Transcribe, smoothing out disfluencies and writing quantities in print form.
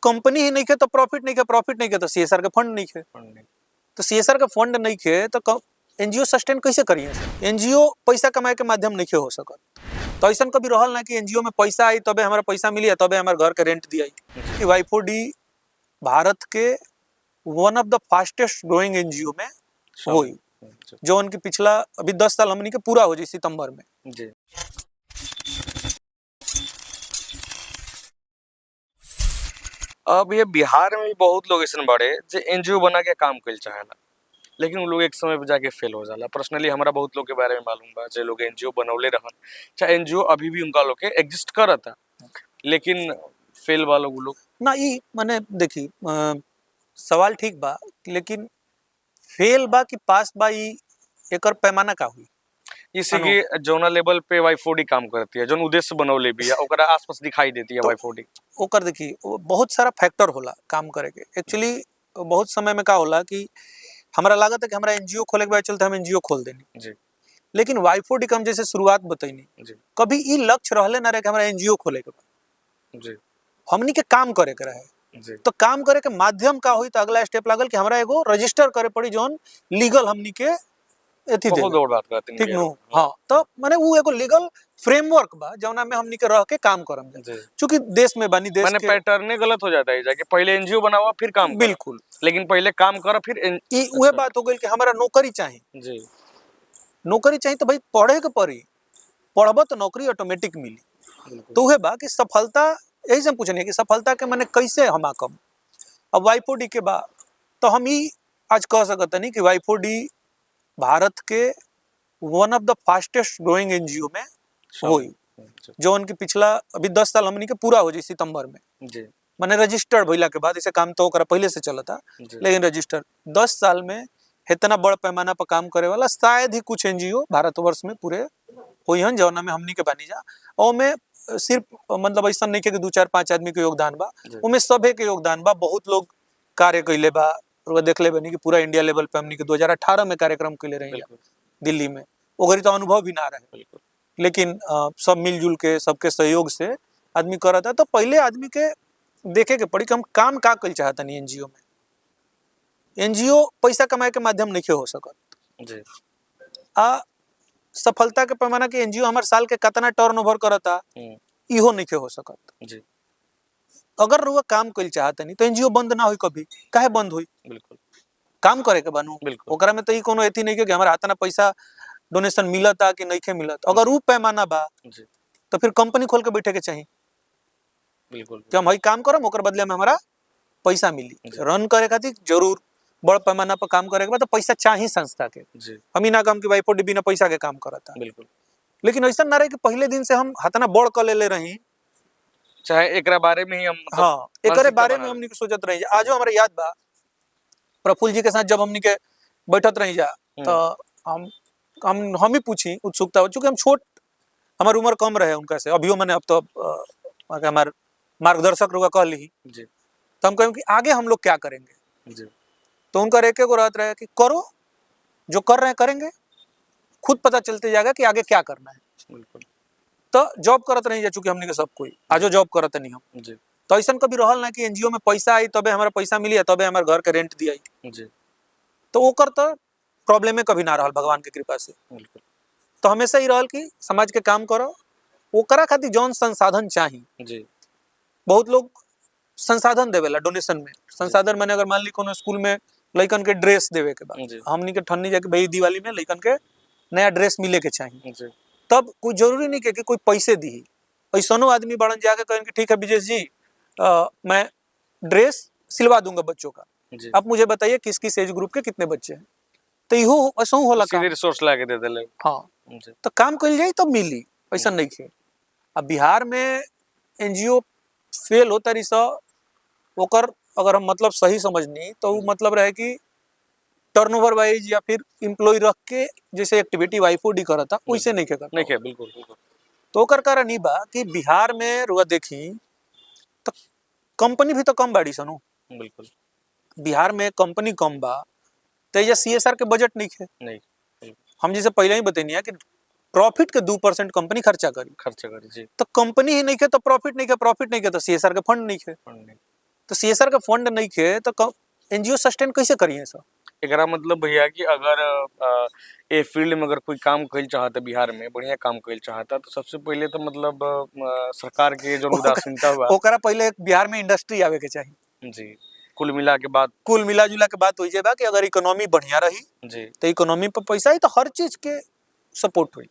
Company ही नहीं खे तो प्रॉफिट नहीं खे तो सीएसआर के फंड नहीं खे, तो सीएसआर के फंड नहीं खे तो एनजीओ सस्टेन कैसे करिए सर? एनजीओ पैसा कमाए के माध्यम नहीं हो सकत। तो ऐसा कभी रहल ना कि एनजीओ में पैसा आई तबे हमारा पैसा मिली तबे हमारे घर के रेंट दिया कि वाई4डी भारत के one of the fastest growing NGO में हुई, जो उनकी पिछला अभी 10 साल हमनी के पूरा हो जाए सितंबर में जी। अब ये बिहार में भी बहुत लोग ऐसे बड़े जो एनजीओ बना के काम कर चाहेला, लेकिन वो लोग एक समय पे जाके फेल हो जाला। पर्सनली हमारा बहुत लोग के बारे में मालूम बा जो लोग एनजीओ बनौले रहन, चाहे एनजीओ अभी भी उनका लोग के एग्जिस्ट करता, लेकिन फेल वाला वो लोग ना। ये माने देखी सवाल ठीक बा, लेकिन फेल बा कि पास बा, एकर पैमाना का हुई? इसी की जोना लेवल पे वाई4डी काम करती है, जो उद्देश्य बनौले भी है ओकरा आसपास दिखाई देती है तो वाई4डी ओकर देखी बहुत सारा फैक्टर होला काम करे के। एक्चुअली बहुत समय में का होला कि हमरा लागत है कि हमरा एनजीओ खोले के बाद चलते हम एनजीओ खोल देनी जी, लेकिन वाई4डी का हम जैसे शुरुआत बताइनी जी, कभी ई लक्ष्य रहले ना रहे कि हमरा एनजीओ खोले के बाद जी, हमनी के काम करे के रहे जी। तो काम करे के माध्यम का हुई तो अगला स्टेप लागल कि हमरा एगो रजिस्टर करे पड़ी जोन लीगल हमनी के एथी दे बहुत बात करते हैं ठीक नो। हां तो माने वो एगो लीगल फ्रेमवर्क बा जौना में हमनी के रह के काम करम जा, क्योंकि देश में बानी देश माने के पैटर्न गलत हो जाता है जाके पहले एनजीओ बनावा फिर काम बिल्कुल, लेकिन पहले काम कर फिर ई उहे बात हो गई कि हमरा नौकरी चाहिए जी, नौकरी चाहिए तो भाई पढ़े के पड़ी, पढ़ब तो नौकरी ऑटोमेटिक मिली। तो उहे बा कि सफलता यही से पूछने कि सफलता के माने कैसे हम आकम। अब वाई4डी के बा तो हम ही आज कह सकत नहीं कि वाई4डी भारत के one of the fastest growing NGO में हुई, जो उनकी पिछला अभी 10 साल हमनी के पूरा हो जाए सितंबर में जी। माने रजिस्टर्ड भइला के बाद, इसे काम तो ओकरा पहले से चलता लेकिन रजिस्टर 10 साल में इतना बड़ पैमाना पर काम करे वाला शायद ही कुछ एनजीओ भारतवर्ष में पूरे हुई हन जौना में हमनी के बानी जा। और में सिर्फ मतलब ऐसा नहीं कि 2-4-5 आदमी के योगदान बा, उनमें सभे के योगदान बा। बहुत लोग कार्य कैले बा और देख ले बनी कि पूरा इंडिया लेवल पे हमनी के 2018 में कार्यक्रम कैले रही दिल्ली में, ओकरी तो अनुभव भी ना रहे, लेकिन सब मिलजुल के सबके सहयोग से आदमी करता। तो पहले आदमी के देखे के पड़ी कि हम काम का कल चाहता नहीं एनजीओ में। एनजीओ पैसा कमाए के माध्यम नहीं हो सकत जी। सफलता के पैमाना के एनजीओ हमारे साल के कितना टर्नओवर करता इहो नहीं हो सकत जी। अगर वो काम कल चाहता नहीं तो एनजीओ बंद ना हुई, कभी काहे बंद हुई? बिल्कुल काम करे के बनू, ओकरा में तो ई कोनो एथी नहीं कि हमारा इतना पैसा डोनेशन मिलता कि नहीं के मिलत। अगर वो पैमाना बा जी, तो फिर कंपनी खोल के बैठे के चाहिए बिल्कुल कि हम हई काम करम ओकर बदले में हमारा पैसा मिली। रन करे खातिर जरूर बड़ पैमाना पर काम करे के बाद तो पैसा चाहिए संस्था के जी। हम ही ना काम कि वाई4डी बिना पैसा के काम करता बिल्कुल, लेकिन ऐसा ना रहे कि पहले दिन से हम हतना बड़ कर ले रही, चाहे एकरा बारे में ही हम हाँ एकरे बारे में हमनी के सोचत रही। आजो हमारे याद बा प्रफुल्ल जी के साथ जब हमनी के बैठत रही जा तो हम ही पूछी उत्सुकता हो, चूंकि हम छोट हमारी उम्र कम रहे उनका से, अभियो मैंने अब तो हमारे मार्गदर्शक लोग कह ली जी। तो हम कहें कि आगे हम लोग क्या करेंगे जी। तो उनका एक रहत रहे कि करो जो कर रहे हैं करेंगे, खुद पता चलते जाएगा कि आगे क्या करना है। बिल्कुल तो जॉब करत नहीं जा, चूंकि हमने के सब कोई आजो जॉब करत नहीं हम जी। तो ऐसा कभी रहल ना कि एनजीओ में पैसा आई तबे हमारा पैसा मिली तबे हमारे घर के रेंट दिया जी। तो ओकर तो प्रॉब्लम में कभी ना रहल भगवान की कृपा से। बिल्कुल तो हमेशा ही रहल कि समाज के काम करो, ओकरा खातिर जौन संसाधन चाहिए जी। बहुत लोग संसाधन देवेला डोनेशन में, संसाधन माने अगर मान ली कोनो स्कूल में लइकन के ड्रेस देवे के बाद हमनी के ठन्नी जाके भाई दिवाली में लइकन के नया ड्रेस मिले के चाहिए जी। तब कोई जरूरी नहीं कि कोई पैसे दी, ऐसनो आदमी बड़न जाके कहें कि ठीक है विजेश जी मैं ड्रेस सिलवा दूंगा बच्चों का, आप मुझे बताइए किस किस एज ग्रुप के कितने बच्चे हैं। तो इहो ऐसा होला सीधे रिसोर्स लाके दे देले हाँ तो काम कइल जाई तब मिली, ऐसा नहीं है। अब बिहार में एनजीओ फेल होता रही सा ओकर अगर हम मतलब सही समझनी तो मतलब रहे कि टर्नओवर वाइज या फिर एम्प्लॉय रख के जैसे एक्टिविटी वाई4डी करता वैसे नहीं करता नहीं बिल्कुल बिल्कुल। तो ओकर कारण ई बा कि बिहार में रुआ देखी तो कंपनी भी तो कम बाड़ी सनु, बिल्कुल बिहार में कंपनी कम बा तो ये सीएसआर के बजट नहीं है। हम जैसे पहले ही बतैनी है कि प्रॉफिट के 2% कंपनी खर्चा करी जी। तो कंपनी ही नहीं है तो प्रॉफिट नहीं है तो सीएसआर के फंड नहीं है। तो सीएसआर का फंड नहीं खे तो एनजीओ सस्टेन कैसे करिए सर? एकरा मतलब भैया कि अगर ए फील्ड में अगर कोई काम कइल चाहता बिहार में बढ़िया काम कइल चाहता तो सबसे पहले तो मतलब सरकार के जो उदासीनता हुआ ओकरा पहले बिहार में इंडस्ट्री आवे के चाहिए जी, कुल मिला के बात कुल मिला जुला के बात हो जाए कि अगर इकोनॉमी बढ़िया रही जी तो इकोनॉमी पर पैसा ही तो हर चीज के सपोर्ट हुई।